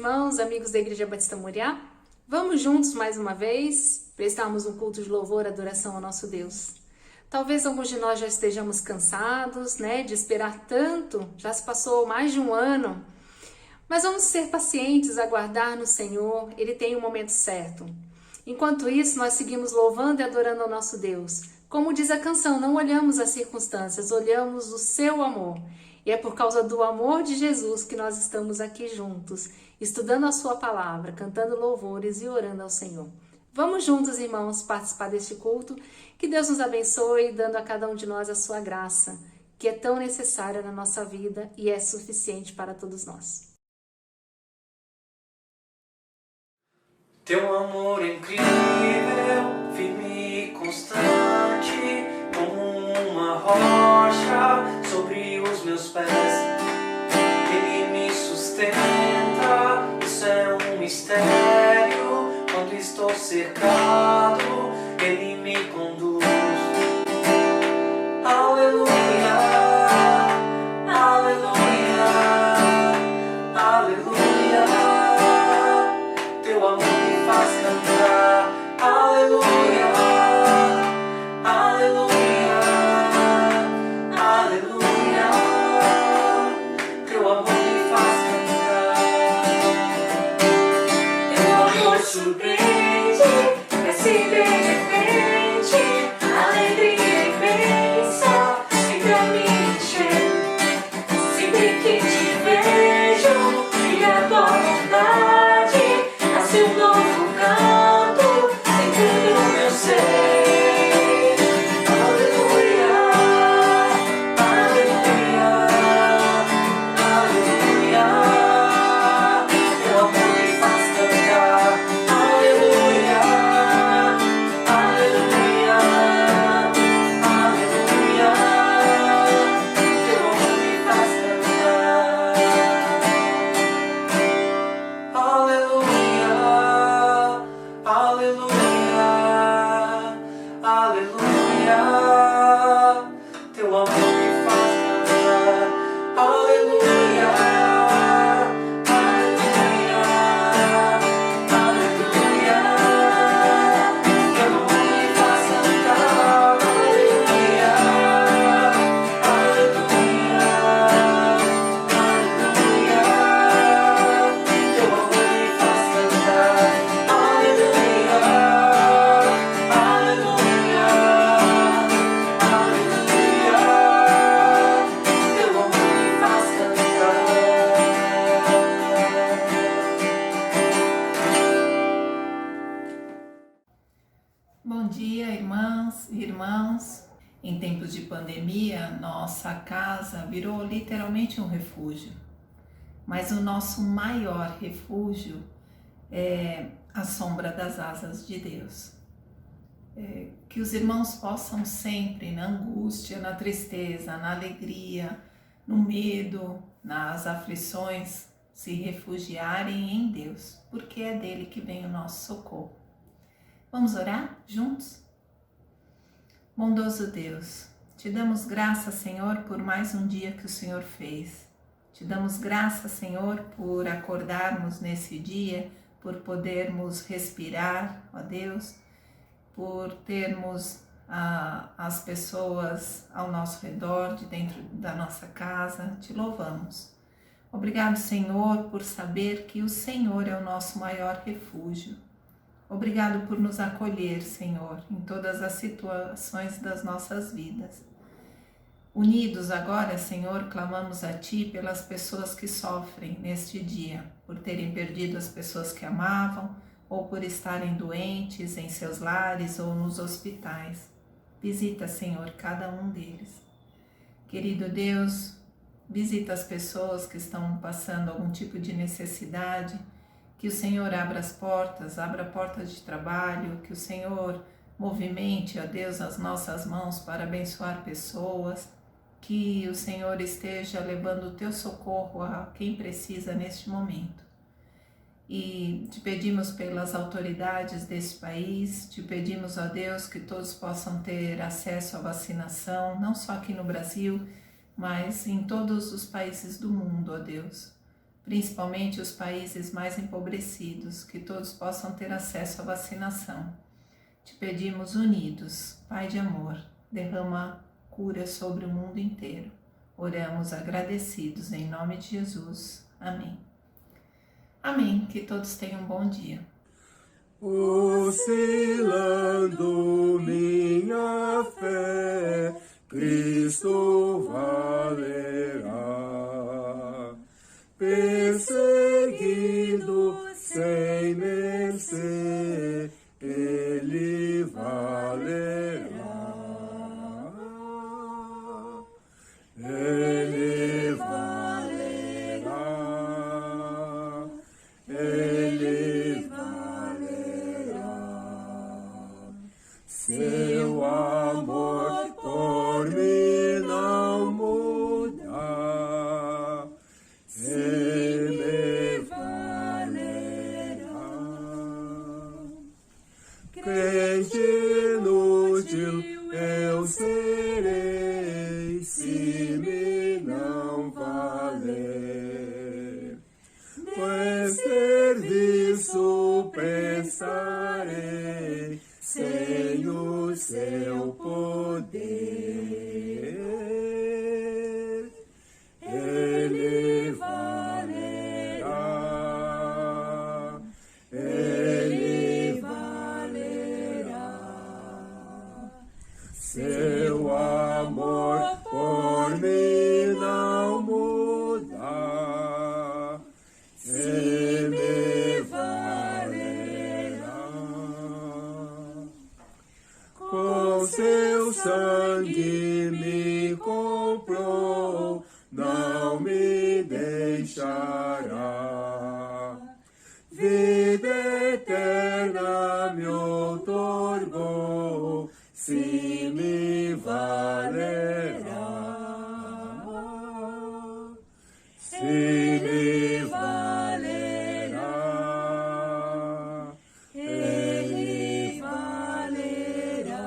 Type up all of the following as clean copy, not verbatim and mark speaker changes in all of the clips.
Speaker 1: irmãos, amigos da Igreja Batista Moriá. Vamos juntos mais uma vez prestarmos um culto de louvor e adoração ao nosso Deus. Talvez alguns de nós já estejamos cansados, de esperar tanto, já se passou mais de um ano, mas vamos ser pacientes, aguardar no Senhor, Ele tem o momento certo. Enquanto isso, nós seguimos louvando e adorando ao nosso Deus. Como diz a canção, não olhamos as circunstâncias, olhamos o seu amor. E é por causa do amor de Jesus que nós estamos aqui juntos, estudando a sua palavra, cantando louvores e orando ao Senhor. Vamos juntos, irmãos, participar deste culto. Que Deus nos abençoe, dando a cada um de nós a sua graça, que é tão necessária na nossa vida e é suficiente para todos nós.
Speaker 2: Teu amor é incrível, firme e constante, como uma rocha sobre os meus pés. Ele me sustenta, isso é um mistério. Quando estou cercado, Ele me conduz. Aleluia, aleluia, aleluia. Teu amor me faz cantar. Aleluia, aleluia, aleluia. Teu amor me faz cantar. Teu amor surpreende, desce de repente, alegria imensa sempre a me encher. Sempre que te vejo, brilha a tua bondade, nasce um novo canto dentro do meu ser. Aleluia, aleluia, aleluia. Teu amor me faz cantar. Aleluia, aleluia, aleluia. Teu amor me faz cantar. Aleluia, aleluia, aleluia. Teu amor me faz cantar. Aleluia, aleluia, aleluia. Teu amor me faz cantar. Aleluia, aleluia, aleluia. Teu amor me faz cantar. Aleluia, aleluia, aleluia. Teu amor me faz cantar.
Speaker 3: Bom dia, irmãs e irmãos. Em tempos de pandemia, nossa casa virou literalmente um refúgio. Mas o nosso maior refúgio é a sombra das asas de Deus. Que os irmãos possam sempre, na angústia, na tristeza, na alegria, no medo, nas aflições, se refugiarem em Deus, porque é dele que vem o nosso socorro. Vamos orar juntos? Bondoso Deus, te damos graça, Senhor, por mais um dia que o Senhor fez. Te damos graça, Senhor, por acordarmos nesse dia, por podermos respirar, ó Deus, por termos as pessoas ao nosso redor, de dentro da nossa casa. Te louvamos. Obrigado, Senhor, por saber que o Senhor é o nosso maior refúgio. Obrigado por nos acolher, Senhor, em todas as situações das nossas vidas. Unidos agora, Senhor, clamamos a Ti pelas pessoas que sofrem neste dia, por terem perdido as pessoas que amavam, ou por estarem doentes em seus lares ou nos hospitais. Visita, Senhor, cada um deles. Querido Deus, visita as pessoas que estão passando algum tipo de necessidade, que o Senhor abra as portas, abra portas de trabalho, que o Senhor movimente, ó Deus, as nossas mãos para abençoar pessoas, que o Senhor esteja levando o teu socorro a quem precisa neste momento. E te pedimos pelas autoridades desse país, te pedimos, ó Deus, que todos possam ter acesso à vacinação, não só aqui no Brasil, mas em todos os países do mundo, ó Deus, principalmente os países mais empobrecidos, que todos possam ter acesso à vacinação. Te pedimos unidos, Pai de amor, derrama cura sobre o mundo inteiro. Oramos agradecidos em nome de Jesus. Amém. Amém. Que todos tenham um bom dia.
Speaker 4: Oscilando minha fé, Cristo valerá. Perseguido sem mercê, Ele valerá. Ele valerá. Ele valerá. Seu amor por mim não muda. Ele me valerá. Crente inútil eu serei se me não valer. Pois serviço prestarei sem o seu poder. Ele valerá. Ele valerá. Seu amor por mim não muda. Ele me valerá. Com seu sangue me comprou, não me deixará. Vida eterna me outorgou, se me valerá. Se me valerá. Ele valerá.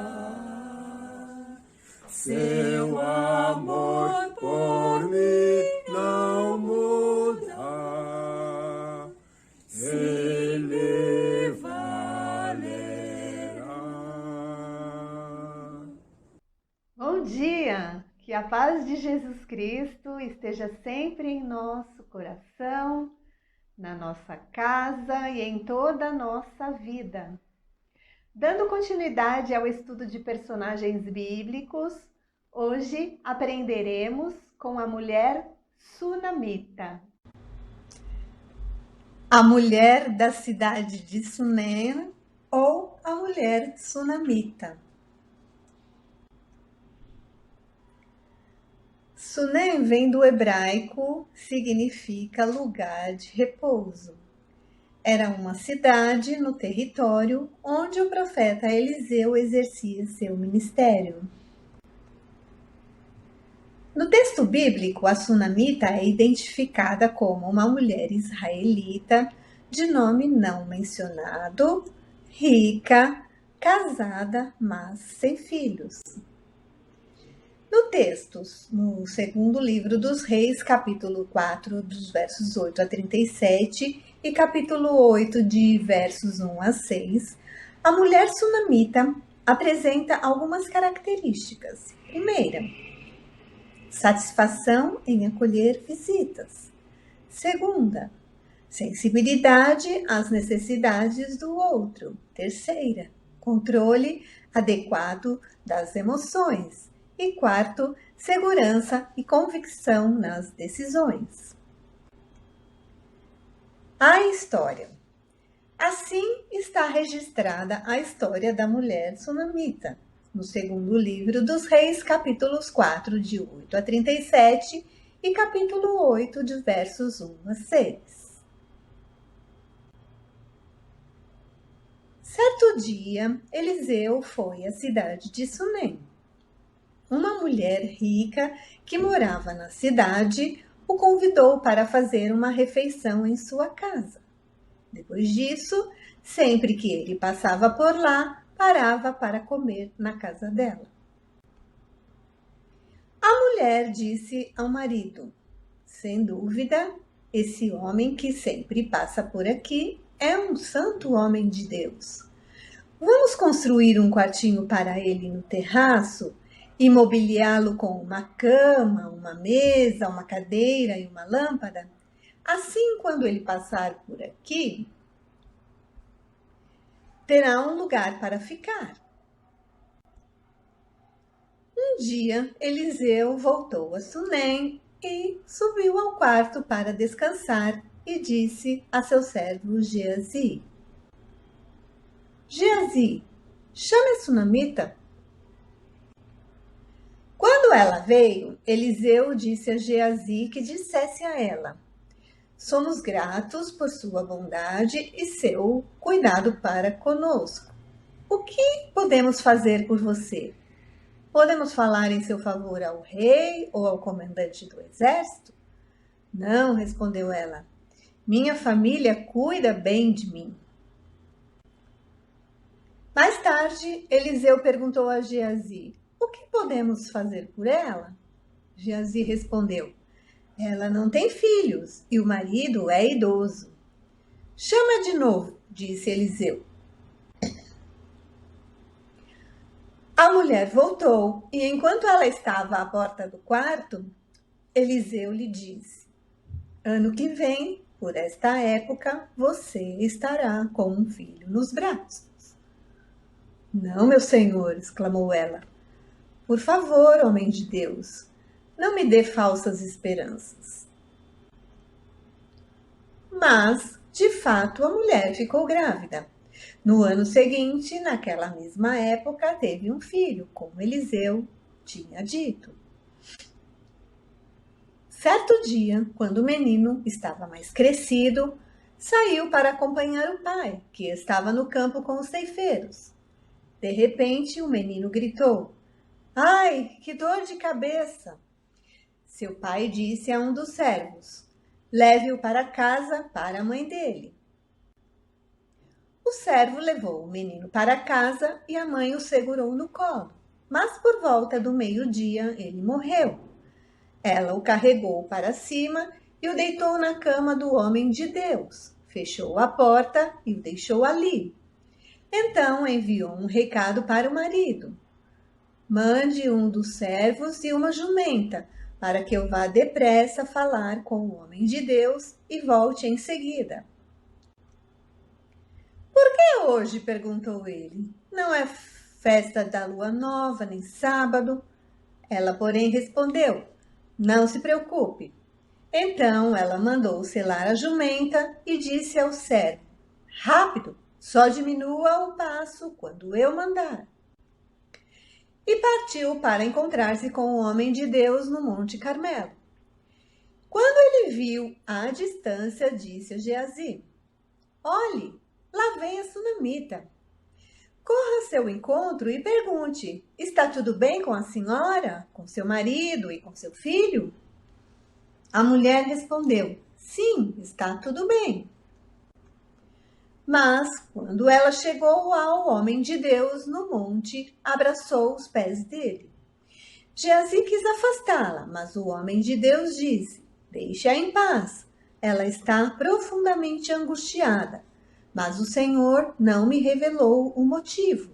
Speaker 4: Seu amor por mim não muda. Ele valerá.
Speaker 5: Bom dia! Que a paz de Jesus Cristo esteja sempre em nosso coração, na nossa casa e em toda a nossa vida. Dando continuidade ao estudo de personagens bíblicos, hoje aprenderemos com a mulher sunamita. A mulher da cidade de Sunem ou a mulher sunamita. Sunem vem do hebraico, significa lugar de repouso. Era uma cidade no território onde o profeta Eliseu exercia seu ministério. No texto bíblico, a sunamita é identificada como uma mulher israelita de nome não mencionado, rica, casada, mas sem filhos. No texto, no segundo livro dos Reis, capítulo 4, dos versos 8 a 37 e capítulo 8, de versos 1 a 6, a mulher sunamita apresenta algumas características. Primeira, satisfação em acolher visitas. Segunda, sensibilidade às necessidades do outro. Terceira, controle adequado das emoções. E quarto, segurança e convicção nas decisões. A história. Assim está registrada a história da mulher sunamita, no segundo livro dos Reis, capítulos 4, de 8 a 37 e capítulo 8, de versos 1 a 6. Certo dia, Eliseu foi à cidade de Sunem. Uma mulher rica que morava na cidade o convidou para fazer uma refeição em sua casa. Depois disso, sempre que ele passava por lá, parava para comer na casa dela. A mulher disse ao marido: sem dúvida, Esse homem que sempre passa por aqui é um santo homem de Deus. Vamos construir um quartinho para ele no terraço e mobiliá-lo com uma cama, uma mesa, uma cadeira e uma lâmpada? Assim, quando ele passar por aqui, terá um lugar para ficar. Um dia, Eliseu voltou a Sunem e subiu ao quarto para descansar e disse a seu servo Geazi: Geazi, chame a sunamita. Quando ela veio, Eliseu disse a Geazi que dissesse a ela: somos gratos por sua bondade e seu cuidado para conosco. O que podemos fazer por você? Podemos falar em seu favor ao rei ou ao comandante do exército? Não, respondeu ela. Minha família cuida bem de mim. Mais tarde, Eliseu perguntou a Geazi: o que podemos fazer por ela? Geazi respondeu: ela não tem filhos e o marido é idoso. Chama de novo, disse Eliseu. A mulher voltou e, enquanto ela estava à porta do quarto, Eliseu lhe disse: ano que vem, por esta época, você estará com um filho nos braços. Não, meu senhor, exclamou ela. Por favor, homem de Deus, não me dê falsas esperanças. Mas, de fato, a mulher ficou grávida. No ano seguinte, naquela mesma época, teve um filho, como Eliseu tinha dito. Certo dia, quando o menino estava mais crescido, saiu para acompanhar o pai, que estava no campo com os ceifeiros. De repente, o menino gritou: ai, que dor de cabeça! Seu pai disse a um dos servos: leve-o para casa para a mãe dele. O servo levou o menino para casa e a mãe o segurou no colo. Mas por volta do meio-dia ele morreu. Ela o carregou para cima e o deitou na cama do homem de Deus. Fechou a porta e o deixou ali. Então enviou um recado para o marido: mande um dos servos e uma jumenta, para que eu vá depressa falar com o homem de Deus e volte em seguida. Por que hoje? Perguntou ele. Não é festa da lua nova, nem sábado. Ela, porém, respondeu: não se preocupe. Então ela mandou selar a jumenta e disse ao servo: rápido, só diminua o passo quando eu mandar. E partiu para encontrar-se com o homem de Deus no Monte Carmelo. Quando ele viu à distância, disse a Geazi: olhe, lá vem a sunamita. Corra ao seu encontro e pergunte: está tudo bem com a senhora, com seu marido e com seu filho? A mulher respondeu: sim, está tudo bem. Mas, quando ela chegou ao homem de Deus no monte, abraçou os pés dele. Geazi quis afastá-la, mas o homem de Deus disse: deixe-a em paz. Ela está profundamente angustiada, mas o Senhor não me revelou o motivo.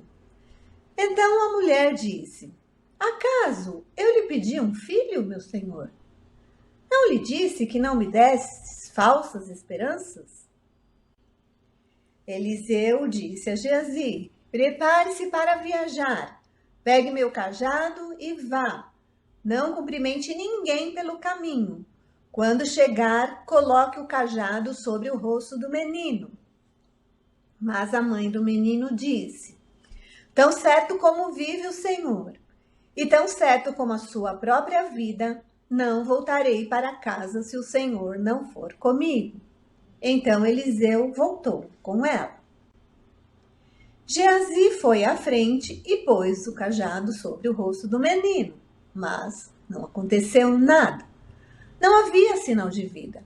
Speaker 5: Então a mulher disse: acaso eu lhe pedi um filho, meu senhor? Não lhe disse que não me desse falsas esperanças? Eliseu disse a Geazi: prepare-se para viajar. Pegue meu cajado e vá. Não cumprimente ninguém pelo caminho. Quando chegar, coloque o cajado sobre o rosto do menino. Mas a mãe do menino disse: tão certo como vive o Senhor, e tão certo como a sua própria vida, não voltarei para casa se o Senhor não for comigo. Então Eliseu voltou com ela. Geazi foi à frente e pôs o cajado sobre o rosto do menino, mas não aconteceu nada. Não havia sinal de vida.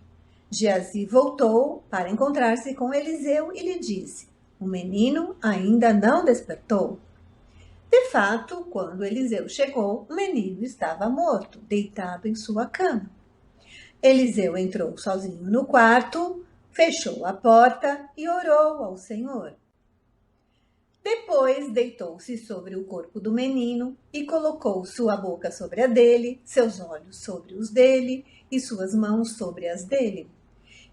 Speaker 5: Geazi voltou para encontrar-se com Eliseu e lhe disse: o menino ainda não despertou. De fato, quando Eliseu chegou, o menino estava morto, deitado em sua cama. Eliseu entrou sozinho no quarto, fechou a porta e orou ao Senhor. Depois deitou-se sobre o corpo do menino e colocou sua boca sobre a dele, seus olhos sobre os dele e suas mãos sobre as dele.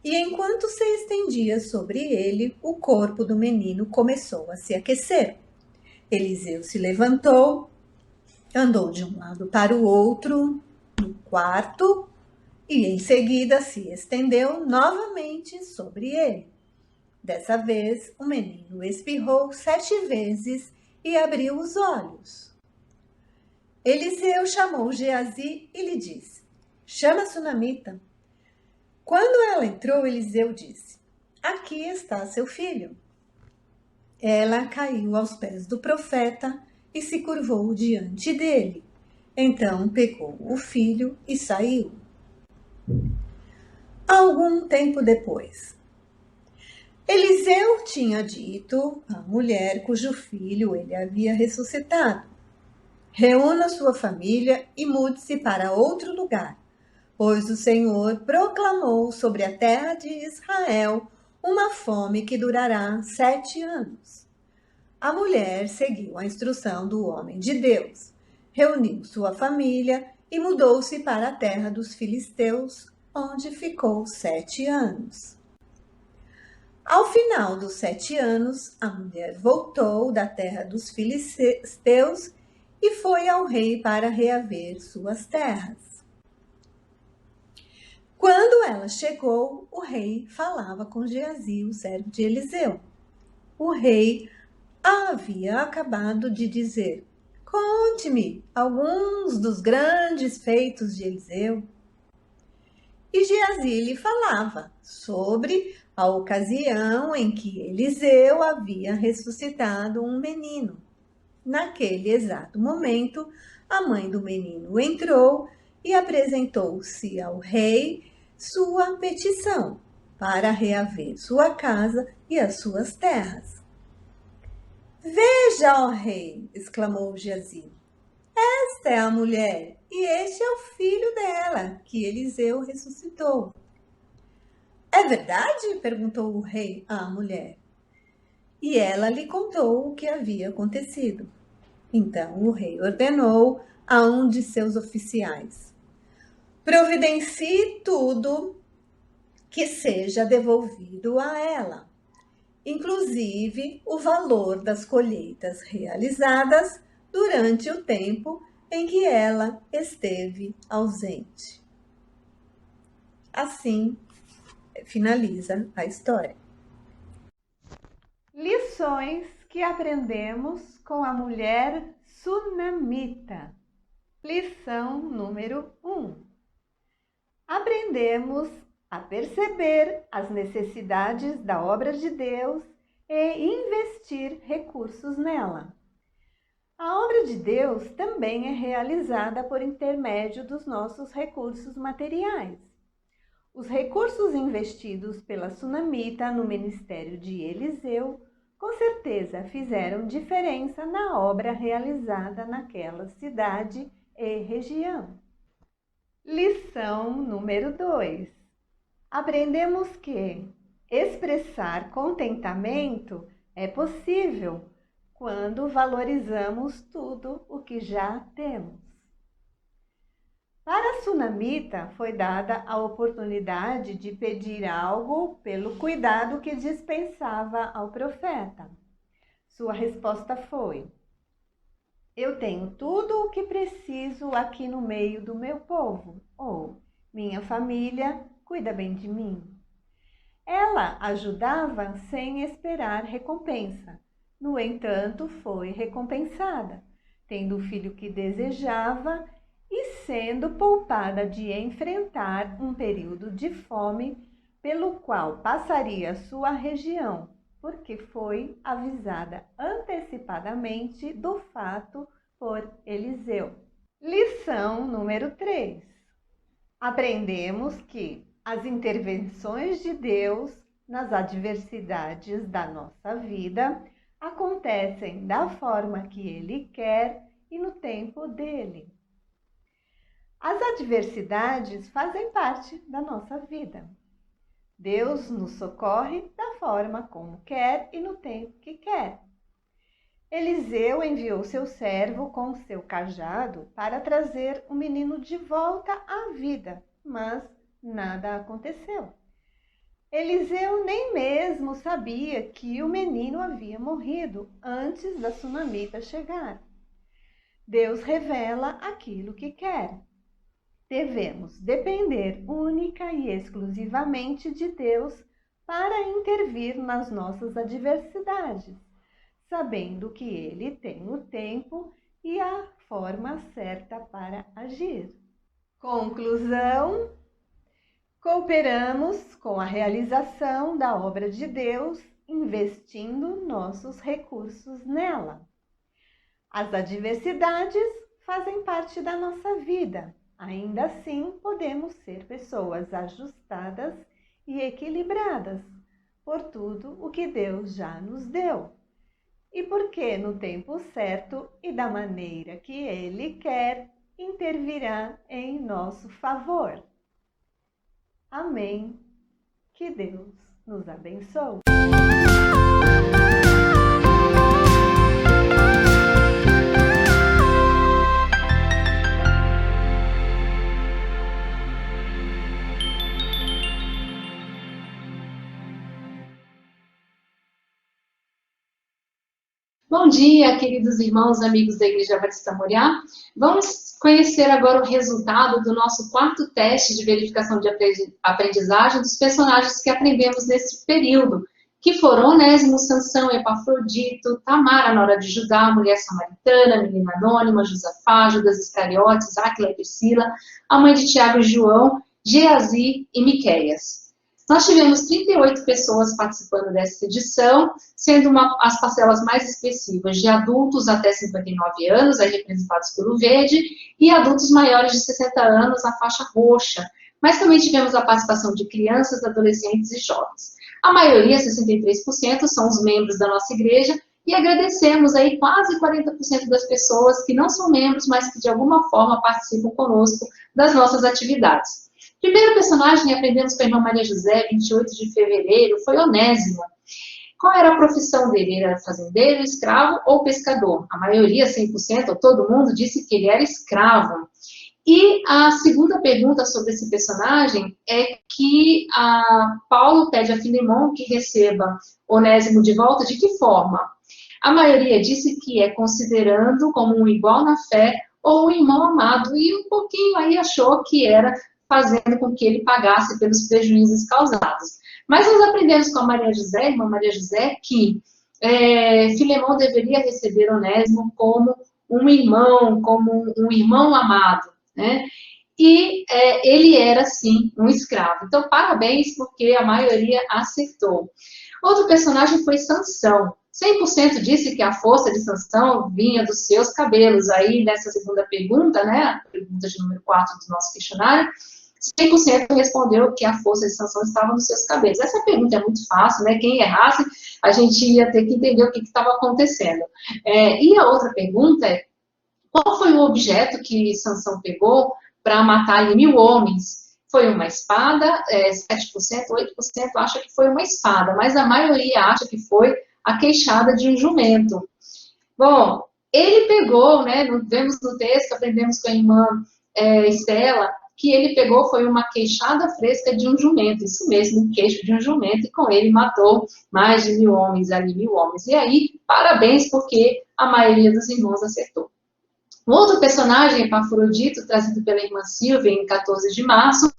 Speaker 5: E enquanto se estendia sobre ele, o corpo do menino começou a se aquecer. Eliseu se levantou, andou de um lado para o outro no quarto e em seguida se estendeu novamente sobre ele. Dessa vez, o menino espirrou 7 vezes e abriu os olhos. Eliseu chamou Geazi e lhe disse: chama a sunamita. Quando ela entrou, Eliseu disse: aqui está seu filho. Ela caiu aos pés do profeta e se curvou diante dele. Então pegou o filho e saiu. Algum tempo depois, Eliseu tinha dito à mulher cujo filho ele havia ressuscitado: reúna sua família e mude-se para outro lugar, pois o Senhor proclamou sobre a terra de Israel uma fome que durará 7 anos. A mulher seguiu a instrução do homem de Deus, reuniu sua família e mudou-se para a terra dos filisteus, onde ficou 7 anos. Ao final dos 7 anos, a mulher voltou da terra dos filisteus e foi ao rei para reaver suas terras. Quando ela chegou, o rei falava com Geazi, o servo de Eliseu. O rei havia acabado de dizer: conte-me alguns dos grandes feitos de Eliseu. E Geazi lhe falava sobre a ocasião em que Eliseu havia ressuscitado um menino. Naquele exato momento, a mãe do menino entrou e apresentou-se ao rei sua petição para reaver sua casa e as suas terras. Veja, ó rei, exclamou Geazi, esta é a mulher e este é o filho dela, que Eliseu ressuscitou. É verdade? Perguntou o rei à mulher. E ela lhe contou o que havia acontecido. Então o rei ordenou a um de seus oficiais: providencie tudo que seja devolvido a ela, inclusive o valor das colheitas realizadas durante o tempo em que ela esteve ausente. Assim finaliza a história.
Speaker 3: Lições que aprendemos com a mulher sunamita. Lição número 1. Aprendemos a perceber as necessidades da obra de Deus e investir recursos nela. A obra de Deus também é realizada por intermédio dos nossos recursos materiais. Os recursos investidos pela sunamita no ministério de Eliseu com certeza fizeram diferença na obra realizada naquela cidade e região. Lição número 2. Aprendemos que expressar contentamento é possível quando valorizamos tudo o que já temos. Para a sunamita foi dada a oportunidade de pedir algo pelo cuidado que dispensava ao profeta. Sua resposta foi: eu tenho tudo o que preciso aqui no meio do meu povo, ou minha família cuida bem de mim. Ela ajudava sem esperar recompensa. No entanto, foi recompensada, tendo o filho que desejava e sendo poupada de enfrentar um período de fome pelo qual passaria sua região, porque foi avisada antecipadamente do fato por Eliseu. Lição número 3. Aprendemos que as intervenções de Deus nas adversidades da nossa vida acontecem da forma que Ele quer e no tempo dele.
Speaker 5: As adversidades fazem parte da nossa vida. Deus nos socorre da forma como quer e no tempo que quer. Eliseu enviou seu servo com seu cajado para trazer o menino de volta à vida, mas nada aconteceu. Eliseu nem mesmo sabia que o menino havia morrido antes da sunamita chegar. Deus revela aquilo que quer. Devemos depender única e exclusivamente de Deus para intervir nas nossas adversidades, sabendo que Ele tem o tempo e a forma certa para agir. Conclusão: cooperamos com a realização da obra de Deus, investindo nossos recursos nela. As adversidades fazem parte da nossa vida. Ainda assim, podemos ser pessoas ajustadas e equilibradas por tudo o que Deus já nos deu. E porque no tempo certo e da maneira que Ele quer, intervirá em nosso favor. Amém. Que Deus nos abençoe.
Speaker 1: Bom dia, queridos irmãos, amigos da Igreja Batista Moriá. Vamos conhecer agora o resultado do nosso quarto teste de verificação de aprendizagem dos personagens que aprendemos nesse período, que foram Onésimo, Sansão, Epafrodito, Tamar, a nora de Judá, mulher samaritana, menina anônima, Josafá, Judas Iscariotes, Áquila e Priscila, a mãe de Tiago e João, Geazi e Miqueias. Nós tivemos 38 pessoas participando dessa edição, sendo as parcelas mais expressivas de adultos até 59 anos, aí representados pelo verde, e adultos maiores de 60 anos, a faixa roxa. Mas também tivemos a participação de crianças, adolescentes e jovens. A maioria, 63%, são os membros da nossa igreja, e agradecemos aí quase 40% das pessoas que não são membros, mas que de alguma forma participam conosco das nossas atividades. Primeiro personagem que aprendemos com a irmã Maria José, 28 de fevereiro, foi Onésimo. Qual era a profissão dele? Ele era fazendeiro, escravo ou pescador? A maioria, 100%, ou todo mundo, disse que ele era escravo. E a segunda pergunta sobre esse personagem é que Paulo pede a Filemão que receba Onésimo de volta de que forma? A maioria disse que é considerando como um igual na fé ou um irmão amado, e um pouquinho aí achou que era fazendo com que ele pagasse pelos prejuízos causados. Mas nós aprendemos com a Maria José, irmã Maria José, que Filemão deveria receber Onésimo como um irmão amado, né? E ele era, sim, um escravo. Então, parabéns, porque a maioria acertou. Outro personagem foi Sansão. 100% disse que a força de Sansão vinha dos seus cabelos. Aí, nessa segunda pergunta, né, a pergunta de número 4 do nosso questionário, 100% respondeu que a força de Sansão estava nos seus cabelos. Essa pergunta é muito fácil, né? Quem errasse, a gente ia ter que entender o que estava acontecendo. E a outra pergunta é, qual foi o objeto que Sansão pegou para matar ali 1000 homens? Foi uma espada, 7%, 8% acha que foi uma espada, mas a maioria acha que foi a queixada de um jumento. Bom, ele pegou, né, vemos no texto, aprendemos com a irmã Estela, que ele pegou foi uma queixada fresca de um jumento, isso mesmo, um queixo de um jumento, e com ele matou mais de 1000 homens, ali 1000 homens. E aí, parabéns, porque a maioria dos irmãos acertou. Um outro personagem, Epafrodito, trazido pela irmã Silvia em 14 de março,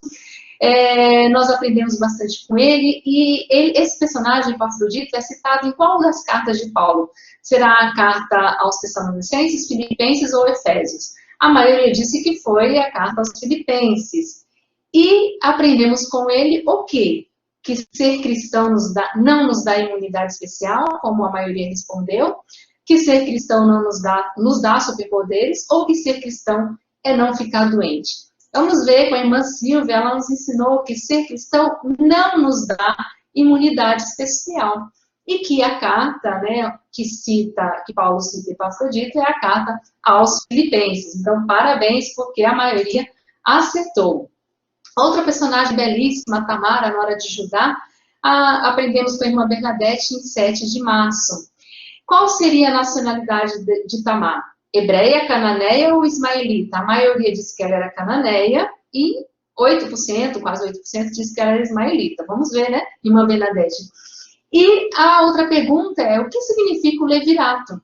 Speaker 1: nós aprendemos bastante com ele, e esse personagem, Epafrodito, é citado em qual das cartas de Paulo? Será a carta aos Tessalonicenses, Filipenses ou Efésios? A maioria disse que foi a carta aos Filipenses. E aprendemos com ele o quê? Que ser cristão não nos dá imunidade especial, como a maioria respondeu, que ser cristão não nos dá superpoderes, ou que ser cristão é não ficar doente. Vamos ver com a irmã Silvia, ela nos ensinou que ser cristão não nos dá imunidade especial. E que a carta, né, que Paulo cita Epafrodito, é a carta aos Filipenses. Então, parabéns, porque a maioria acertou. Outra personagem belíssima, Tamara, na hora de Judá, aprendemos com a irmã Bernadette em 7 de março. Qual seria a nacionalidade de Tamar? Hebreia, cananeia ou ismaelita? A maioria disse que ela era cananeia e 8%, quase 8%, disse que ela era ismaelita. Vamos ver, né, irmã Bernadette? E a outra pergunta é, o que significa o levirato?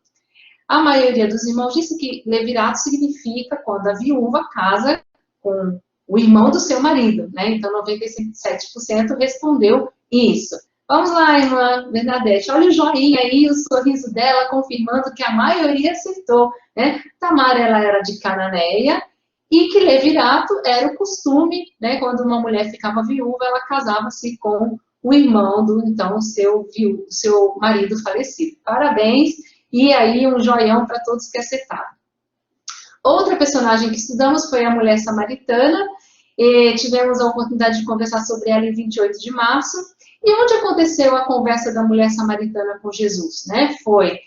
Speaker 1: A maioria dos irmãos disse que levirato significa quando a viúva casa com o irmão do seu marido, né? Então, 97% respondeu isso. Vamos lá, irmã Bernadette. Olha o joinha aí, o sorriso dela, confirmando que a maioria acertou, né? Tamar, ela era de Cananeia, e que levirato era o costume, né? Quando uma mulher ficava viúva, ela casava-se com o irmão do, então, seu marido falecido. Parabéns, e aí um joião para todos que acertaram. Outra personagem que estudamos foi a mulher samaritana, e tivemos a oportunidade de conversar sobre ela em 28 de março, e onde aconteceu a conversa da mulher samaritana com Jesus, né? Foi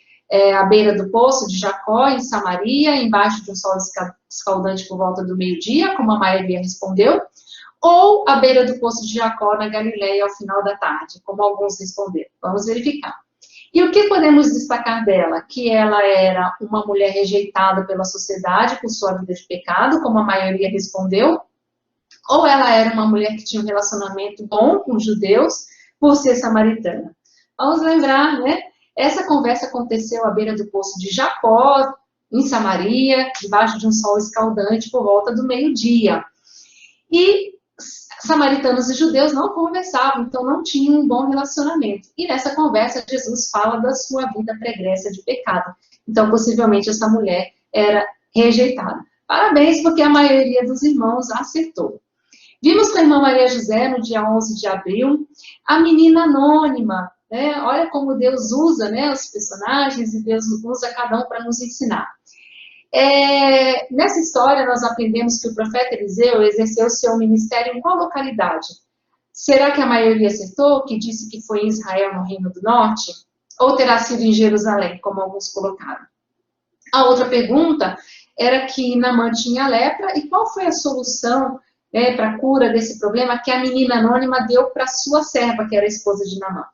Speaker 1: à beira do poço de Jacó, em Samaria, embaixo de um sol escaldante por volta do meio-dia, como a maioria respondeu, ou à beira do poço de Jacó, na Galileia, ao final da tarde, como alguns responderam. Vamos verificar. E o que podemos destacar dela? Que ela era uma mulher rejeitada pela sociedade por sua vida de pecado, como a maioria respondeu, ou ela era uma mulher que tinha um relacionamento bom com os judeus, por ser samaritana. Vamos lembrar, né? Essa conversa aconteceu à beira do poço de Jacó, em Samaria, debaixo de um sol escaldante, por volta do meio-dia. E samaritanos e judeus não conversavam, então não tinham um bom relacionamento. E nessa conversa, Jesus fala da sua vida pregressa de pecado. Então, possivelmente, essa mulher era rejeitada. Parabéns, porque a maioria dos irmãos acertou. Vimos com a irmã Maria José, no dia 11 de abril, a menina anônima, né? Olha como Deus usa, né, os personagens, e Deus usa cada um para nos ensinar. Nessa história, nós aprendemos que o profeta Eliseu exerceu seu ministério em qual localidade? Será que a maioria acertou, que disse que foi em Israel, no Reino do Norte? Ou terá sido em Jerusalém, como alguns colocaram? A outra pergunta era que Naamã tinha lepra, e qual foi a solução, né, para a cura desse problema que a menina anônima deu para sua serva, que era a esposa de Naamã?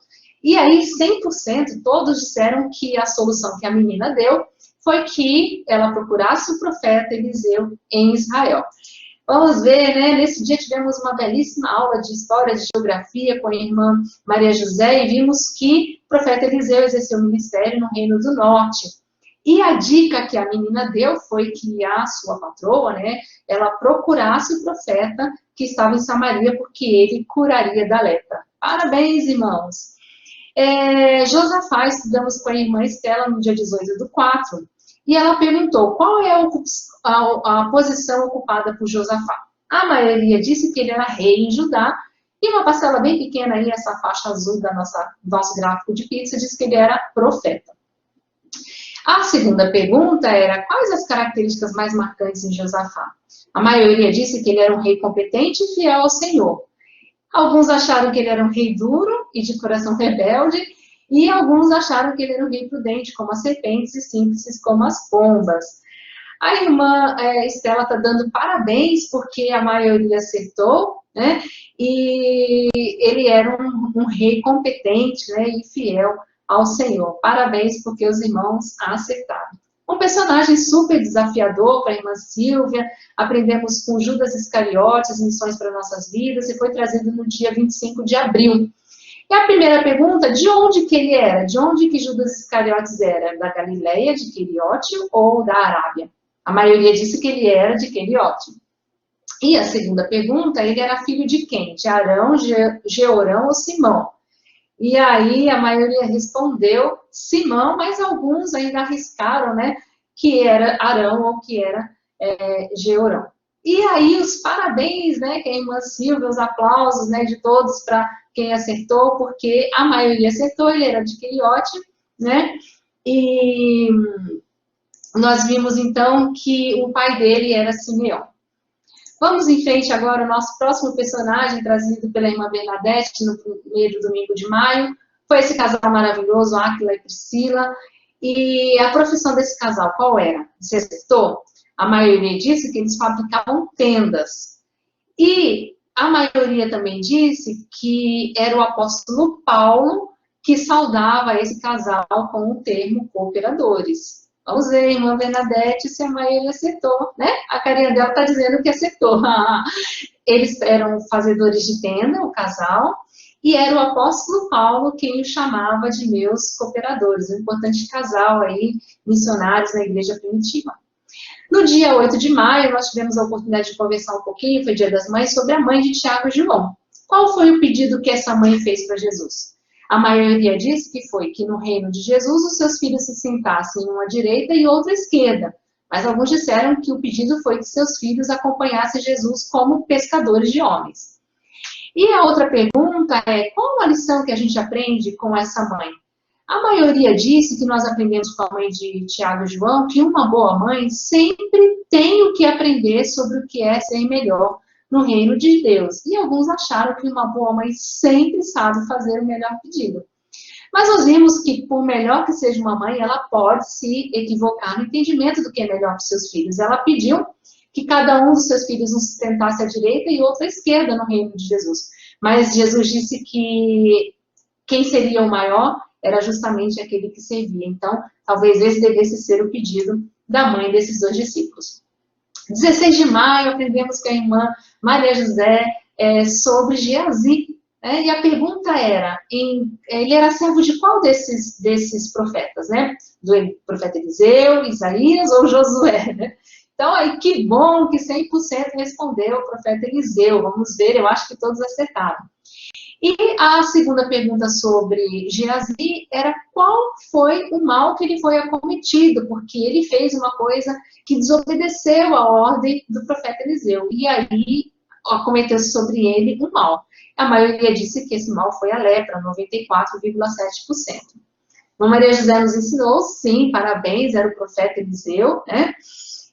Speaker 1: E aí, 100%, todos disseram que a solução que a menina deu foi que ela procurasse o profeta Eliseu em Israel. Vamos ver, né? Nesse dia tivemos uma belíssima aula de história, de geografia com a irmã Maria José, e vimos que o profeta Eliseu exerceu o ministério no Reino do Norte. E a dica que a menina deu foi que a sua patroa, né, ela procurasse o profeta que estava em Samaria, porque ele curaria da lepra. Parabéns, irmãos! Josafá, estudamos com a irmã Estela no dia 18/4, e ela perguntou qual é a posição ocupada por Josafá. A maioria disse que ele era rei em Judá, e uma parcela bem pequena aí, essa faixa azul do nosso gráfico de pizza, diz que ele era profeta. A segunda pergunta era quais as características mais marcantes em Josafá? A maioria disse que ele era um rei competente e fiel ao Senhor. Alguns acharam que ele era um rei duro e de coração rebelde, e alguns acharam que ele era um rei prudente, como as serpentes, e simples, como as pombas. A irmã Estela está dando parabéns, porque a maioria acertou, né? E ele era um rei competente, né, e fiel ao Senhor. Parabéns, porque os irmãos acertaram. Um personagem super desafiador para a irmã Silvia, aprendemos com Judas Iscariotes, Missões para Nossas Vidas, e foi trazido no dia 25 de abril. E a primeira pergunta, de onde que ele era? De onde que Judas Iscariotes era? Da Galileia, de Queriote ou da Arábia? A maioria disse que ele era de Queriote. E a segunda pergunta, ele era filho de quem? De Arão, Georão ou Simão? E aí a maioria respondeu Simão, mas alguns ainda arriscaram, né, que era Arão ou que era Georão. E aí os parabéns, né, que a irmã Silvia, os aplausos, né, de todos para quem acertou, porque a maioria acertou, ele era de Queriote, né, e nós vimos então que o pai dele era Simeão. Vamos em frente agora, o nosso próximo personagem, trazido pela irmã Bernadette no primeiro domingo de maio, foi esse casal maravilhoso, Áquila e Priscila. E a profissão desse casal, qual era? Você acertou? A maioria disse que eles fabricavam tendas. E a maioria também disse que era o apóstolo Paulo que saudava esse casal com o termo cooperadores. Vamos ver, irmã Bernadette, se a maioria acertou, né? A carinha dela está dizendo que acertou. Eles eram fazedores de tenda, o casal, e era o apóstolo Paulo quem os chamava de meus cooperadores, um importante casal aí, missionários na igreja primitiva. No dia 8 de maio, nós tivemos a oportunidade de conversar um pouquinho, foi Dia das Mães, sobre a mãe de Tiago e João. Qual foi o pedido que essa mãe fez para Jesus? A maioria disse que foi que no reino de Jesus os seus filhos se sentassem uma à direita e outra à esquerda. Mas alguns disseram que o pedido foi que seus filhos acompanhassem Jesus como pescadores de homens. E a outra pergunta é, qual a lição que a gente aprende com essa mãe? A maioria disse que nós aprendemos com a mãe de Tiago e João que uma boa mãe sempre tem o que aprender sobre o que é ser melhor no reino de Deus. E alguns acharam que uma boa mãe sempre sabe fazer o melhor pedido. Mas nós vimos que, por melhor que seja uma mãe, ela pode se equivocar no entendimento do que é melhor para os seus filhos. Ela pediu que cada um dos seus filhos um se sentasse à direita e outro à esquerda no reino de Jesus. Mas Jesus disse que quem seria o maior era justamente aquele que servia. Então, talvez esse devesse ser o pedido da mãe desses dois discípulos. 16 de maio, aprendemos com a irmã Maria José sobre Geazi. E a pergunta era, ele era servo de qual desses profetas, né? Do profeta Eliseu, Isaías ou Josué, né? Então, aí, que bom que 100% respondeu o profeta Eliseu. Vamos ver, eu acho que todos acertaram. E a segunda pergunta sobre Geazi era qual foi o mal que ele foi acometido, porque ele fez uma coisa que desobedeceu a ordem do profeta Eliseu. E aí acometeu-se sobre ele um mal. A maioria disse que esse mal foi a lepra, 94,7%. A Maria José nos ensinou, sim, parabéns, era o profeta Eliseu, né?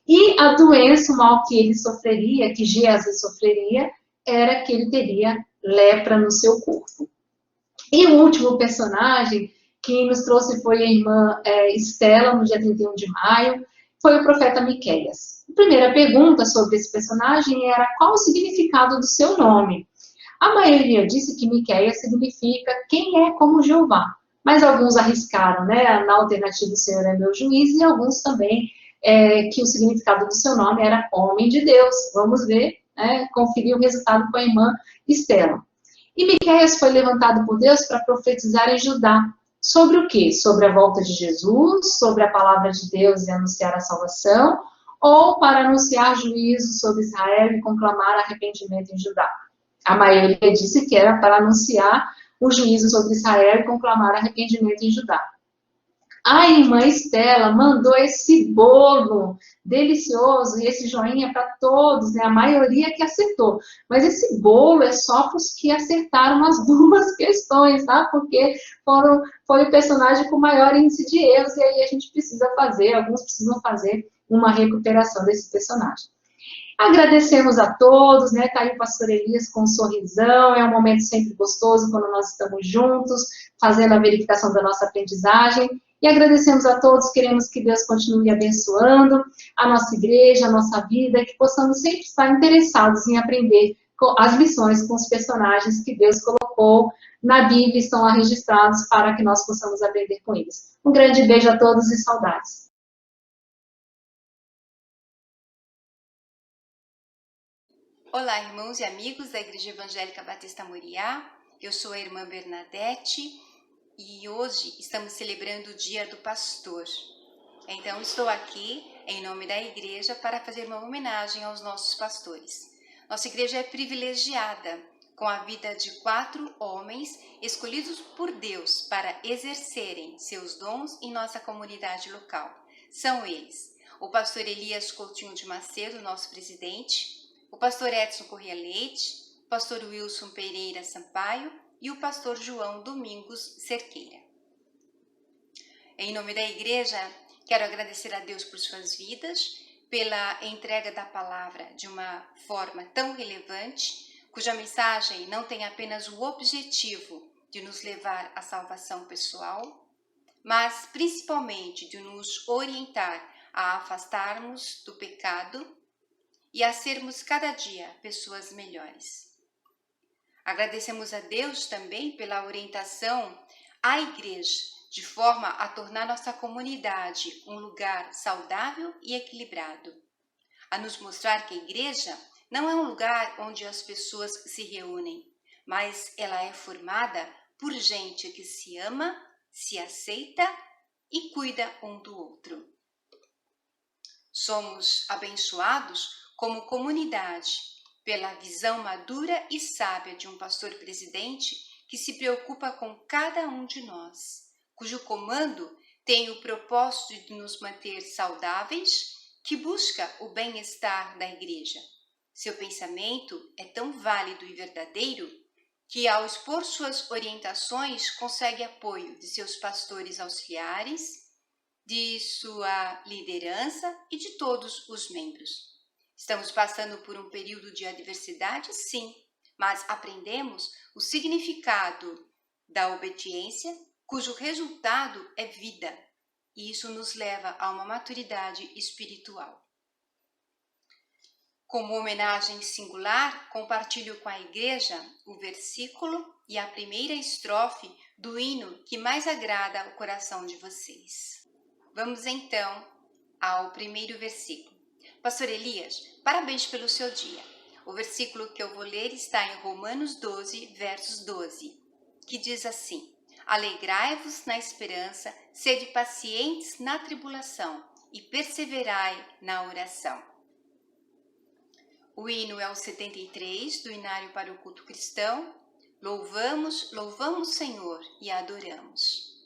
Speaker 1: E a doença, o mal que ele sofreria, que Geazi sofreria, era que ele teria lepra no seu corpo. E o último personagem que nos trouxe foi a irmã Estela, no dia 31 de maio, foi o profeta Miqueias. A primeira pergunta sobre esse personagem era qual o significado do seu nome. A maioria disse que Miqueias significa quem é como Jeová, mas alguns arriscaram, né, na alternativa o Senhor é meu juiz, e alguns também que o significado do seu nome era homem de Deus. Vamos ver, conferir o resultado com a irmã Estela. E Miqueias foi levantado por Deus para profetizar em Judá. Sobre o quê? Sobre a volta de Jesus, sobre a palavra de Deus e anunciar a salvação, ou para anunciar juízo sobre Israel e conclamar arrependimento em Judá. A maioria disse que era para anunciar o juízo sobre Israel e conclamar arrependimento em Judá. A irmã Estela mandou esse bolo delicioso e esse joinha para todos, né? A maioria que acertou. Mas esse bolo é só para os que acertaram as duas questões, tá? Porque foi o personagem com maior índice de erros e aí a gente precisa fazer, alguns precisam fazer uma recuperação desse personagem. Agradecemos a todos, né? Tá aí o pastor Elias com um sorrisão, é um momento sempre gostoso quando nós estamos juntos, fazendo a verificação da nossa aprendizagem. E agradecemos a todos, queremos que Deus continue abençoando a nossa igreja, a nossa vida, que possamos sempre estar interessados em aprender as lições com os personagens que Deus colocou na Bíblia, estão lá registrados para que nós possamos aprender com eles. Um grande beijo a todos e saudades.
Speaker 6: Olá, irmãos e amigos da Igreja Evangélica Batista Moriá. Eu sou a irmã Bernadette e hoje estamos celebrando o Dia do Pastor. Então, estou aqui em nome da igreja para fazer uma homenagem aos nossos pastores. Nossa igreja é privilegiada com a vida de 4 homens escolhidos por Deus para exercerem seus dons em nossa comunidade local. São eles: o pastor Elias Coutinho de Macedo, nosso presidente, o pastor Edson Corrêa Leite, o pastor Wilson Pereira Sampaio e o pastor João Domingos Cerqueira. Em nome da igreja, quero agradecer a Deus por suas vidas, pela entrega da palavra de uma forma tão relevante, cuja mensagem não tem apenas o objetivo de nos levar à salvação pessoal, mas principalmente de nos orientar a afastarmos do pecado e a sermos cada dia pessoas melhores. Agradecemos a Deus também pela orientação à igreja, de forma a tornar nossa comunidade um lugar saudável e equilibrado, a nos mostrar que a igreja não é um lugar onde as pessoas se reúnem, mas ela é formada por gente que se ama, se aceita e cuida um do outro. Somos abençoados como comunidade pela visão madura e sábia de um pastor-presidente que se preocupa com cada um de nós, cujo comando tem o propósito de nos manter saudáveis, que busca o bem-estar da igreja. Seu pensamento é tão válido e verdadeiro que, ao expor suas orientações, consegue apoio de seus pastores auxiliares, de sua liderança e de todos os membros. Estamos passando por um período de adversidade, sim, mas aprendemos o significado da obediência, cujo resultado é vida, e isso nos leva a uma maturidade espiritual. Como homenagem singular, compartilho com a igreja o versículo e a primeira estrofe do hino que mais agrada ao coração de vocês. Vamos então ao primeiro versículo. Pastor Elias, parabéns pelo seu dia. O versículo que eu vou ler está em Romanos 12, versos 12, que diz assim: Alegrai-vos na esperança, sede pacientes na tribulação e perseverai na oração. O hino é o 73 do Inário para o Culto Cristão. Louvamos Senhor e adoramos.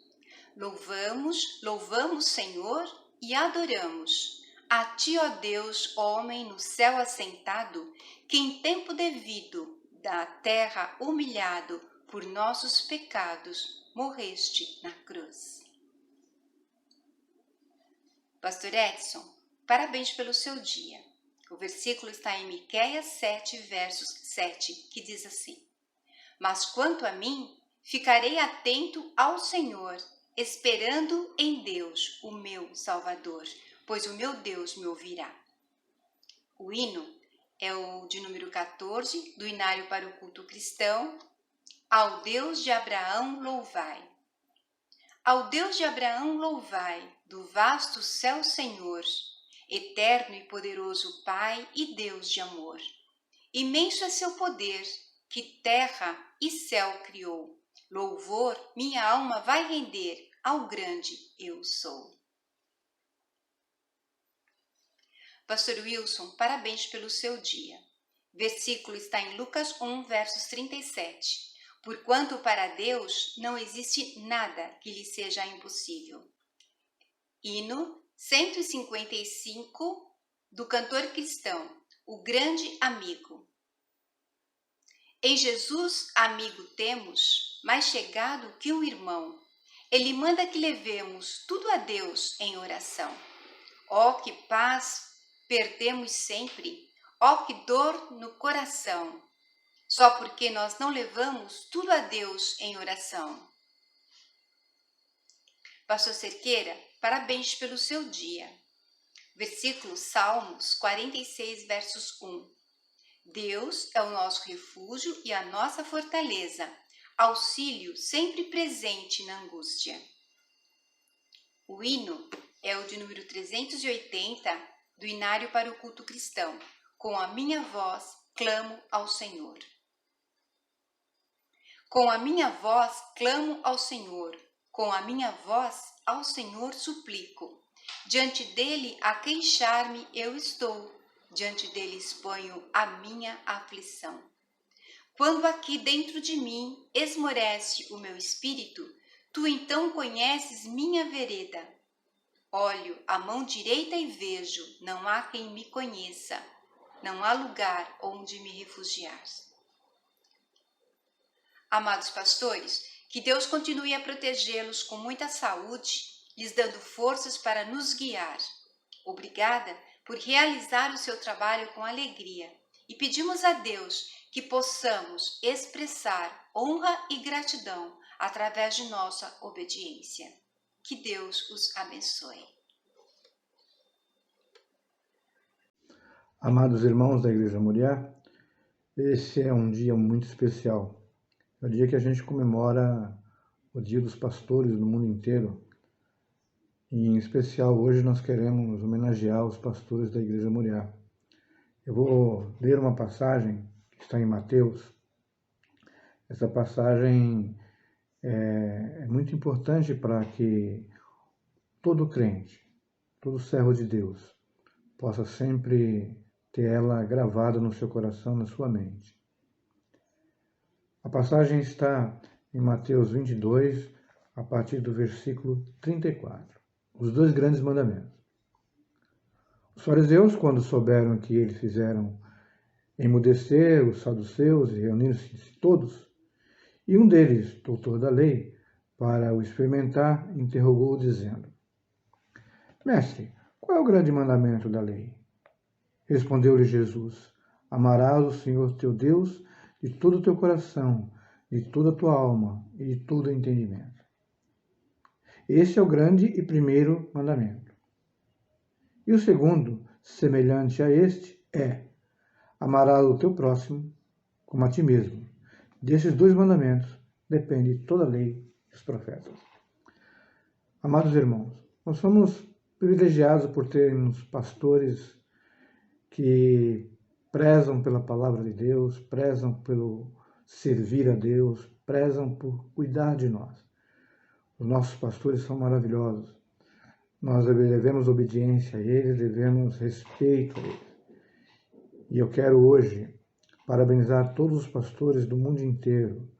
Speaker 6: Louvamos Senhor e adoramos. A ti, ó Deus, homem no céu assentado, que em tempo devido da terra humilhado por nossos pecados morreste na cruz. Pastor Edson, parabéns pelo seu dia. O versículo está em Miqueias 7, versos 7, que diz assim: Mas quanto a mim, ficarei atento ao Senhor, esperando em Deus, o meu Salvador, pois o meu Deus me ouvirá. O hino é o de número 14, do Inário para o Culto Cristão. Ao Deus de Abraão louvai. Ao Deus de Abraão louvai, do vasto céu Senhor, eterno e poderoso Pai e Deus de amor. Imenso é seu poder, que terra e céu criou. Louvor minha alma vai render ao grande eu sou. Pastor Wilson, parabéns pelo seu dia. Versículo está em Lucas 1, versos 37. Porquanto para Deus não existe nada que lhe seja impossível. Hino 155 do cantor cristão, o grande amigo. Em Jesus, amigo temos, mais chegado que o irmão. Ele manda que levemos tudo a Deus em oração. Ó, que paz perdemos sempre, ó, que dor no coração, só porque nós não levamos tudo a Deus em oração. Pastor Cerqueira, parabéns pelo seu dia. Versículo Salmos 46, versos 1. Deus é o nosso refúgio e a nossa fortaleza, auxílio sempre presente na angústia. O hino é o de número 380 do Inário para o Culto Cristão. Com a minha voz clamo ao Senhor. Com a minha voz clamo ao Senhor, com a minha voz ao Senhor suplico. Diante dele a queixar-me eu estou, diante dele exponho a minha aflição. Quando aqui dentro de mim esmorece o meu espírito, tu então conheces minha vereda. Olho a mão direita e vejo, não há quem me conheça, não há lugar onde me refugiar. Amados pastores, que Deus continue a protegê-los com muita saúde, lhes dando forças para nos guiar. Obrigada por realizar o seu trabalho com alegria e pedimos a Deus que possamos expressar honra e gratidão através de nossa obediência. Que Deus os abençoe.
Speaker 7: Amados irmãos da Igreja Moriá, esse é um dia muito especial. É o dia que a gente comemora o Dia dos Pastores no mundo inteiro. E, em especial, hoje nós queremos homenagear os pastores da Igreja Moriá. Eu vou ler uma passagem que está em Mateus. Essa passagem é muito importante para que todo crente, todo servo de Deus, possa sempre ter ela gravada no seu coração, na sua mente. A passagem está em Mateus 22, a partir do versículo 34. Os dois grandes mandamentos. Os fariseus, quando souberam que eles fizeram emudecer os saduceus e reuniram-se todos, e um deles, doutor da lei, para o experimentar, interrogou-o dizendo: Mestre, qual é o grande mandamento da lei? Respondeu-lhe Jesus: Amarás o Senhor teu Deus de todo o teu coração, de toda a tua alma e de todo o entendimento. Esse é o grande e primeiro mandamento. E o segundo, semelhante a este, é: amarás o teu próximo como a ti mesmo. Desses dois mandamentos depende toda a lei e os profetas. Amados irmãos, nós somos privilegiados por termos pastores que prezam pela palavra de Deus, prezam pelo servir a Deus, prezam por cuidar de nós. Os nossos pastores são maravilhosos. Nós devemos obediência a eles, devemos respeito a eles. E eu quero hoje parabenizar todos os pastores do mundo inteiro,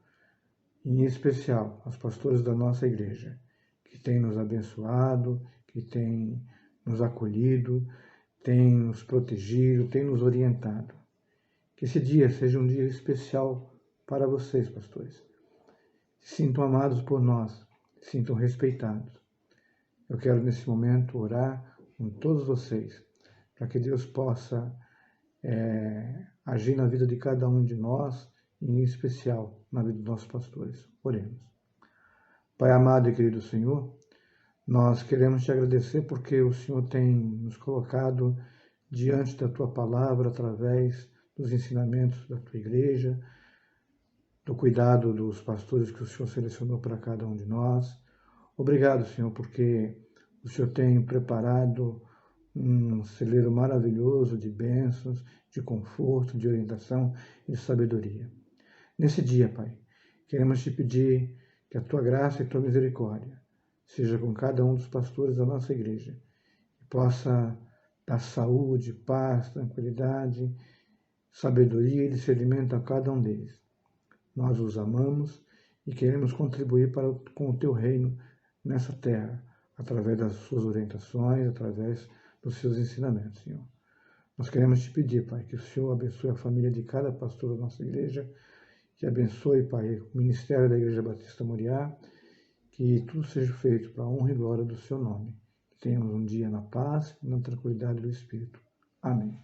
Speaker 7: em especial os pastores da nossa igreja, que têm nos abençoado, que têm nos acolhido, têm nos protegido, têm nos orientado. Que esse dia seja um dia especial para vocês, pastores. Se sintam amados por nós, se sintam respeitados. Eu quero, nesse momento, orar com todos vocês, para que Deus possa agir na vida de cada um de nós, e em especial na vida dos nossos pastores. Oremos. Pai amado e querido Senhor, nós queremos te agradecer porque o Senhor tem nos colocado diante da tua palavra através dos ensinamentos da tua igreja, do cuidado dos pastores que o Senhor selecionou para cada um de nós. Obrigado, Senhor, porque o Senhor tem preparado um celeiro maravilhoso de bênçãos, de conforto, de orientação e de sabedoria. Nesse dia, Pai, queremos te pedir que a tua graça e a tua misericórdia seja com cada um dos pastores da nossa igreja, que possa dar saúde, paz, tranquilidade, sabedoria e discernimento a cada um deles. Nós os amamos e queremos contribuir com o teu reino nessa terra, através das suas orientações, através dos seus ensinamentos, Senhor. Nós queremos te pedir, Pai, que o Senhor abençoe a família de cada pastor da nossa igreja, que abençoe, Pai, o ministério da Igreja Batista Moriá, que tudo seja feito para a honra e glória do seu nome. Que tenhamos um dia na paz e na tranquilidade do Espírito. Amém.